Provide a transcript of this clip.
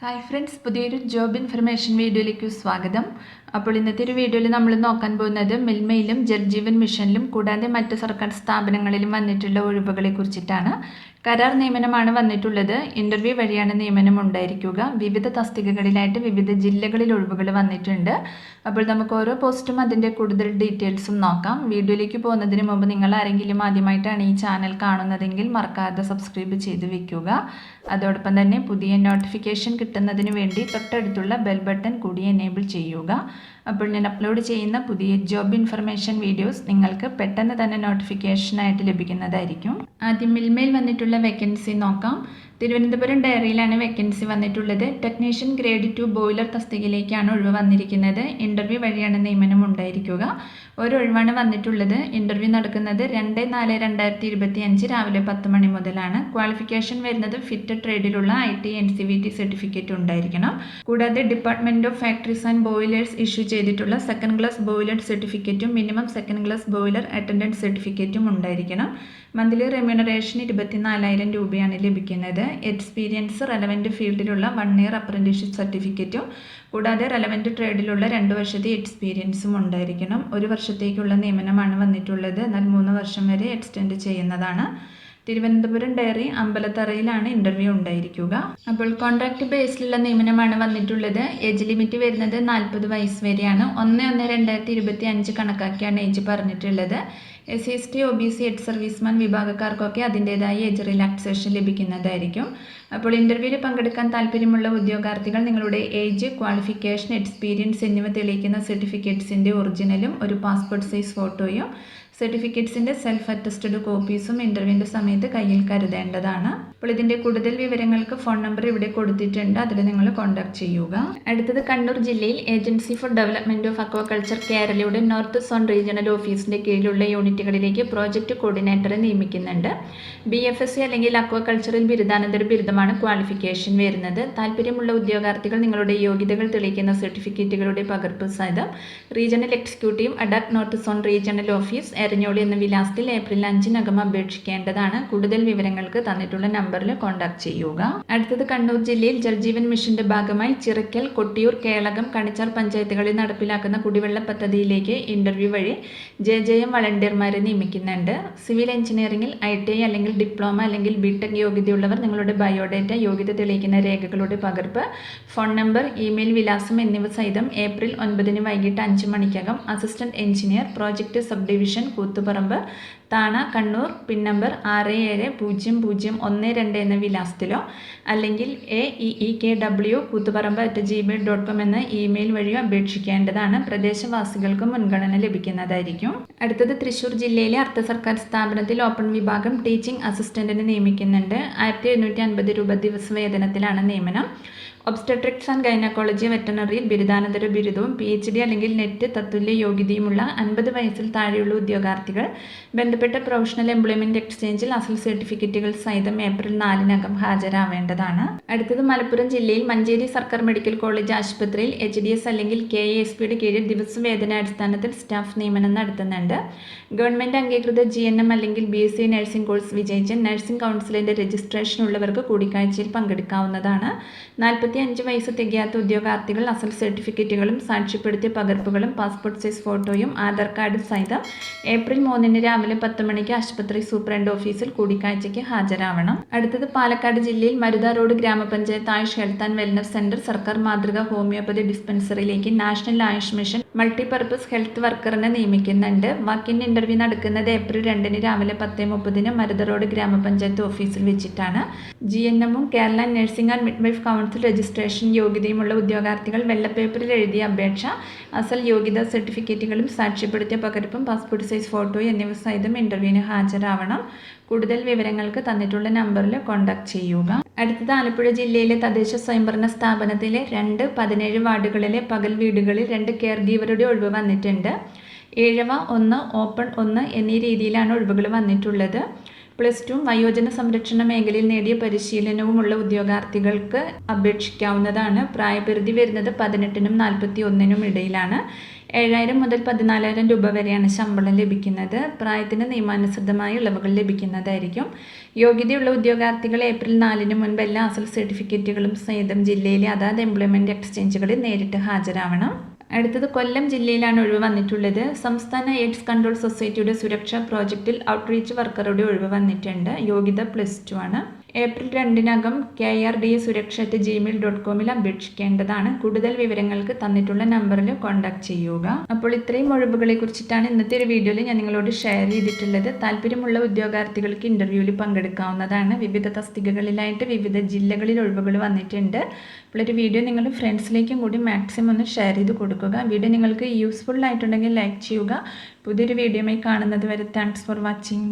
Hi friends, പുതിയൊരു job information വീഡിയോയിലേക്ക് സ്വാഗതം. അപ്പോൾ ഇന്നത്തെ ഒരു വീഡിയോയിൽ നമ്മൾ നോക്കാൻ പോകുന്നത് മിൽമയിലും ജൽജീവൻ മിഷനിലും കൂടാതെ മറ്റ് സർക്കാർ സ്ഥാപനങ്ങളിലും വന്നിട്ടുള്ള ഒഴിവുകളെ കുറിച്ചിട്ടാണ്. കരാർ നിയമനമാണ് വന്നിട്ടുള്ളത്. ഇൻ്റർവ്യൂ വഴിയാണ് നിയമനം ഉണ്ടായിരിക്കുക. വിവിധ തസ്തികകളിലായിട്ട് വിവിധ ജില്ലകളിൽ ഒഴിവുകൾ വന്നിട്ടുണ്ട്. അപ്പോൾ നമുക്ക് ഓരോ പോസ്റ്റും അതിൻ്റെ കൂടുതൽ ഡീറ്റെയിൽസും നോക്കാം. വീഡിയോയിലേക്ക് പോകുന്നതിന് മുമ്പ് നിങ്ങൾ ആരെങ്കിലും ആദ്യമായിട്ടാണ് ഈ ചാനൽ കാണുന്നതെങ്കിൽ മറക്കാതെ സബ്സ്ക്രൈബ് ചെയ്ത് വെക്കുക. അതോടൊപ്പം തന്നെ പുതിയ നോട്ടിഫിക്കേഷൻ കിട്ടുന്നതിന് വേണ്ടി തൊട്ടടുത്തുള്ള ബെൽ ബട്ടൺ കൂടി എനേബിൾ ചെയ്യുക. അപ്പോൾ ഞാൻ അപ്ലോഡ് ചെയ്യുന്ന പുതിയ ജോബ് ഇൻഫർമേഷൻ വീഡിയോസ് നിങ്ങൾക്ക് പെട്ടെന്ന് തന്നെ നോട്ടിഫിക്കേഷനായിട്ട് ലഭിക്കുന്നതായിരിക്കും. ആദ്യം മിൽമയിൽ വന്നിട്ടുള്ള വേക്കൻസി നോക്കാം. തിരുവനന്തപുരം ഡയറിയിലാണ് വേക്കൻസി വന്നിട്ടുള്ളത്. ടെക്നീഷ്യൻ ഗ്രേഡ് 2 ബോയിലർ തസ്തികയിലേക്കാണ് ഒഴിവ് വന്നിരിക്കുന്നത്. ഇൻ്റർവ്യൂ വഴിയാണ് നിയമനം ഉണ്ടായിരിക്കുക. ഒരു ഒഴിവാണ് വന്നിട്ടുള്ളത്. ഇൻ്റർവ്യൂ നടക്കുന്നത് 2/4/2025 രാവിലെ 10 മണി മുതലാണ്. ക്വാളിഫിക്കേഷൻ വരുന്നത് ഫിറ്റഡ് ട്രേഡിലുള്ള IT NCVT സർട്ടിഫിക്കറ്റ് ഉണ്ടായിരിക്കണം. കൂടാതെ department of factories and boilers issue ചെയ്തിട്ടുള്ള സെക്കൻഡ് ക്ലാസ് ബോയിലർ സർട്ടിഫിക്കറ്റും minimum second class boiler attendance സർട്ടിഫിക്കറ്റും ഉണ്ടായിരിക്കണം. മന്ത്ലി റെമ്യൂണറേഷൻ 24,000 രൂപയാണ് ലഭിക്കുന്നത്. എക്സ്പീരിയൻസ് റെലവൻറ്റ് ഫീൽഡിലുള്ള 1 ഇയർ അപ്രൻറ്റീസ്ഷിപ്പ് സർട്ടിഫിക്കറ്റും കൂടാതെ റെലവൻറ്റ് ട്രേഡിലുള്ള 2 വർഷത്തെ എക്സ്പീരിയൻസും ഉണ്ടായിരിക്കണം. 1 വർഷത്തേക്കുള്ള നിയമനമാണ് വന്നിട്ടുള്ളത്. എന്നാൽ 3 വർഷം വരെ എക്സ്റ്റെൻഡ് ചെയ്യുന്നതാണ്. തിരുവനന്തപുരം ഡയറി അമ്പലത്തറയിലാണ് ഇൻ്റർവ്യൂ ഉണ്ടായിരിക്കുക. അപ്പോൾ കോൺട്രാക്ട് ബേസിലുള്ള നിയമനമാണ് വന്നിട്ടുള്ളത്. ഏജ് ലിമിറ്റ് വരുന്നത് 40 വയസ്സ് വരെയാണ്. 1/1/2025 കണക്കാക്കിയാണ് ഏജ് പറഞ്ഞിട്ടുള്ളത്. SC/ST OBC എക്സ് സർവീസ്മാൻ വിഭാഗക്കാർക്കൊക്കെ അതിൻ്റേതായ ഏജ് റിലാക്സേഷൻ ലഭിക്കുന്നതായിരിക്കും. അപ്പോൾ ഇൻ്റർവ്യൂവിൽ പങ്കെടുക്കാൻ താല്പര്യമുള്ള ഉദ്യോഗാർത്ഥികൾ നിങ്ങളുടെ ഏജ്, ക്വാളിഫിക്കേഷൻ, എക്സ്പീരിയൻസ് എന്നിവ തെളിയിക്കുന്ന സർട്ടിഫിക്കറ്റ്സിൻ്റെ ഒറിജിനലും ഒരു പാസ്പോർട്ട് സൈസ് ഫോട്ടോയും സർട്ടിഫിക്കറ്റ്സിൻ്റെ സെൽഫ് അറ്റസ്റ്റഡ് കോപ്പീസും ഇൻ്റർവ്യൂവിൻ്റെ സമയത്ത് കയ്യിൽ കരുതേണ്ടതാണ്. അപ്പോൾ ഇതിൻ്റെ കൂടുതൽ വിവരങ്ങൾക്ക് ഫോൺ നമ്പർ ഇവിടെ കൊടുത്തിട്ടുണ്ട്. അതിൽ നിങ്ങൾ കോൺടാക്ട് ചെയ്യുക. അടുത്തത് കണ്ണൂർ ജില്ലയിൽ agency for development of aquaculture കേരളയുടെ നോർത്ത് സോൺ റീജിയണൽ ഓഫീസിൻ്റെ കീഴിലുള്ള യൂണിറ്റുകളിലേക്ക് പ്രോജക്റ്റ് കോർഡിനേറ്ററെ നിയമിക്കുന്നുണ്ട്. BFSc അല്ലെങ്കിൽ അക്വാകൾച്ചറിൽ ബിരുദാനന്തര ബിരുദമാണ് ക്വാളിഫിക്കേഷൻ വരുന്നത്. താല്പര്യമുള്ള ഉദ്യോഗാർത്ഥികൾ നിങ്ങളുടെ യോഗ്യതകൾ തെളിയിക്കുന്ന സർട്ടിഫിക്കറ്റുകളുടെ പകർപ്പ് സഹിതം regional executive ADAK north zone regional office Eranholi എന്ന വിലാസത്തിൽ ഏപ്രിൽ 5-നകം അപേക്ഷിക്കേണ്ടതാണ്. കൂടുതൽ വിവരങ്ങൾക്ക് തന്നിട്ടുള്ള നമ്പറിൽ കോൺടാക്ട് ചെയ്യുക. അടുത്തത് കണ്ണൂർ ജില്ലയിൽ ജൽജീവൻ മിഷന്റെ ഭാഗമായി ചിറക്കൽ, കൊട്ടിയൂർ, കേളകം, കണിച്ചാർ പഞ്ചായത്തുകളിൽ നടപ്പിലാക്കുന്ന കുടിവെള്ള പദ്ധതിയിലേക്ക് ഇന്റർവ്യൂ വഴി JJM വളണ്ടിയർമാരെ നിയമിക്കുന്നുണ്ട്. സിവിൽ എഞ്ചിനീയറിംഗിൽ ITI അല്ലെങ്കിൽ ഡിപ്ലോമ അല്ലെങ്കിൽ BTech യോഗ്യതയുള്ളവർ നിങ്ങളുടെ ബയോഡേറ്റ, യോഗ്യത തെളിയിക്കുന്ന രേഖകളുടെ പകർപ്പ്, ഫോൺ നമ്പർ, ഇമെയിൽ വിലാസം എന്നിവ സഹിതം ഏപ്രിൽ 9 വൈകിട്ട് 5 മണിക്കകം assistant engineer, project sub division, Koothuparamba, Thana, Kannur, pin number 670012 എന്ന വിലാസത്തിലോ അല്ലെങ്കിൽ AEEKW കൂത്തുപറമ്പ്@gmail.com എന്ന ഇമെയിൽ വഴിയോ അപേക്ഷിക്കേണ്ടതാണ്. പ്രദേശവാസികൾക്ക് മുൻഗണന ലഭിക്കുന്നതായിരിക്കും. അടുത്തത് തൃശ്ശൂർ ജില്ലയിലെ അർദ്ധ സർക്കാർ സ്ഥാപനത്തിൽ ഓപ്പൺ വിഭാഗം ടീച്ചിങ് അസിസ്റ്റന്റിനെ നിയമിക്കുന്നുണ്ട്. 1750 രൂപ ദിവസവേതനത്തിലാണ് നിയമനം. ഒബ്സ്റ്റട്രിക്സ് ആൻഡ് ഗൈനക്കോളജി വെറ്ററിനറിയിൽ ബിരുദാനന്തര ബിരുദവും PhD അല്ലെങ്കിൽ നെറ്റ് തത്തുല്യ യോഗ്യതയുമുള്ള 50 വയസ്സിൽ താഴെയുള്ള ഉദ്യോഗാർത്ഥികൾ ബന്ധപ്പെട്ട പ്രൊഫഷണൽ എംപ്ലോയ്മെന്റ് എക്സ്ചേഞ്ചിൽ അസൽ സർട്ടിഫിക്കറ്റുകൾ സഹിതം ഏപ്രിൽ 4-നകം ഹാജരാവേണ്ടതാണ്. അടുത്തത് മലപ്പുറം ജില്ലയിൽ മഞ്ചേരി സർക്കാർ മെഡിക്കൽ കോളേജ് ആശുപത്രിയിൽ HDS അല്ലെങ്കിൽ KASPയുടെ കീഴിൽ ദിവസവേതനാടിസ്ഥാനത്തിൽ സ്റ്റാഫ് നിയമനം നടത്തുന്നുണ്ട്. ഗവൺമെന്റ് അംഗീകൃത GNM അല്ലെങ്കിൽ BSc നഴ്സിംഗ് കോഴ്സ് വിജയിച്ച് നഴ്സിംഗ് കൗൺസിലിന്റെ രജിസ്ട്രേഷൻ ഉള്ളവർക്ക് കൂടിക്കാഴ്ചയിൽ പങ്കെടുക്കാവുന്നതാണ്. 45 വയസ്സ് തികയാത്ത ഉദ്യോഗാർത്ഥികൾ അസൽ സർട്ടിഫിക്കറ്റുകളും സാക്ഷ്യപ്പെടുത്തിയ പകർപ്പുകളും പാസ്പോർട്ട് സൈസ് ഫോട്ടോയും ആധാർ കാർഡും സഹിതം ഏപ്രിൽ 3 രാവിലെ 10 മണിക്ക് ആശുപത്രി സൂപ്രണ്ട് ഓഫീസിൽ കൂടിക്കാഴ്ചയ്ക്ക് ഹാജരാവണം. അടുത്തത് പാലക്കാട് ജില്ലയിൽ മരുത റോഡ് ഗ്രാമപഞ്ചായത്ത് AYUSH health and wellness centre സർക്കാർ മാതൃക ഹോമിയോപ്പതി ഡിസ്പെൻസറിയിലേക്ക് national AYUSH mission multipurpose health വർക്കറിനെ നിയമിക്കുന്നുണ്ട്. വാക്കിൻ ഇന്റർവ്യൂ നടക്കുന്നത് ഏപ്രിൽ 2 രാവിലെ 10:30 മരുത റോഡ് ഗ്രാമപഞ്ചായത്ത് ഓഫീസിൽ വെച്ചിട്ടാണ്. GNM-ഉം Kerala nursing and midwife council registration യോഗ്യതയുമുള്ള ഉദ്യോഗാർത്ഥികൾ വെള്ളപ്പേപ്പറിൽ എഴുതിയ അപേക്ഷ, അസൽ യോഗ്യതാ സർട്ടിഫിക്കറ്റുകളും സാക്ഷ്യപ്പെടുത്തിയ പകർപ്പും പാസ്പോർട്ട് സൈസ് ഫോട്ടോ എന്നിവ സഹിതം ഇന്റർവ്യൂവിന് ഹാജരാവണം. കൂടുതൽ വിവരങ്ങൾക്ക് തന്നിട്ടുള്ള നമ്പറിൽ കോൺടാക്ട് ചെയ്യുക. അടുത്തത് ആലപ്പുഴ ജില്ലയിലെ തദ്ദേശ സ്വയംഭരണ സ്ഥാപനത്തിലെ 17 വാർഡുകളിലെ പകൽ വീടുകളിൽ 2 കെയർ ഗീവറുടെ ഒഴിവ് വന്നിട്ടുണ്ട്. 7/1 ഓപ്പൺ 1 എന്നീ രീതിയിലാണ് ഒഴിവുകൾ വന്നിട്ടുള്ളത്. +2 വയോജന സംരക്ഷണ മേഖലയിൽ നേടിയ പരിശീലനവുമുള്ള ഉദ്യോഗാർത്ഥികൾക്ക് അപേക്ഷിക്കാവുന്നതാണ്. പ്രായപരിധി വരുന്നത് 18-നും 41-നും ഇടയിലാണ്. 7,000 മുതൽ 14,000 രൂപ വരെയാണ് ശമ്പളം ലഭിക്കുന്നത്. പ്രായത്തിന് നിയമാനുസൃതമായ ഇളവുകൾ ലഭിക്കുന്നതായിരിക്കും. യോഗ്യതയുള്ള ഉദ്യോഗാർത്ഥികൾ ഏപ്രിൽ 4-ന് മുൻപ് എല്ലാ അസൽ സർട്ടിഫിക്കറ്റുകളും സഹിതം ജില്ലയിലെ അതാത് എംപ്ലോയ്മെൻറ്റ് എക്സ്ചേഞ്ചുകളിൽ നേരിട്ട് ഹാജരാവണം. അടുത്തത് കൊല്ലം ജില്ലയിലാണ് ഒഴിവ് വന്നിട്ടുള്ളത്. സംസ്ഥാന എയ്ഡ്സ് കൺട്രോൾ സൊസൈറ്റിയുടെ സുരക്ഷാ പ്രോജക്റ്റിൽ ഔട്ട്റീച്ച് വർക്കറുടെ ഒഴിവ് വന്നിട്ടുണ്ട്. യോഗ്യത +2 ആണ്. ഏപ്രിൽ 2-നകം krdsuraksha@gmail.com അപേക്ഷിക്കേണ്ടതാണ്. കൂടുതൽ വിവരങ്ങൾക്ക് തന്നിട്ടുള്ള നമ്പറിൽ കോൺടാക്ട് ചെയ്യുക. അപ്പോൾ ഇത്രയും ഒഴിവുകളെ കുറിച്ചിട്ടാണ് ഇന്നത്തെ ഒരു വീഡിയോയിൽ ഞാൻ നിങ്ങളോട് ഷെയർ ചെയ്തിട്ടുള്ളത്. താല്പര്യമുള്ള ഉദ്യോഗാർത്ഥികൾക്ക് ഇൻ്റർവ്യൂവിൽ പങ്കെടുക്കാവുന്നതാണ്. വിവിധ തസ്തികകളിലായിട്ട് വിവിധ ജില്ലകളിൽ ഒഴിവുകൾ വന്നിട്ടുണ്ട്. അപ്പോൾ ഒരു വീഡിയോ നിങ്ങൾ ഫ്രണ്ട്സിലേക്കും കൂടി മാക്സിമം ഒന്ന് ഷെയർ ചെയ്ത് കൊടുക്കുക. വീഡിയോ നിങ്ങൾക്ക് യൂസ്ഫുൾ ആയിട്ടുണ്ടെങ്കിൽ ലൈക്ക് ചെയ്യുക. പുതിയൊരു വീഡിയോയുമായി കാണുന്നത് വരെ താങ്ക്സ് ഫോർ വാച്ചിങ്.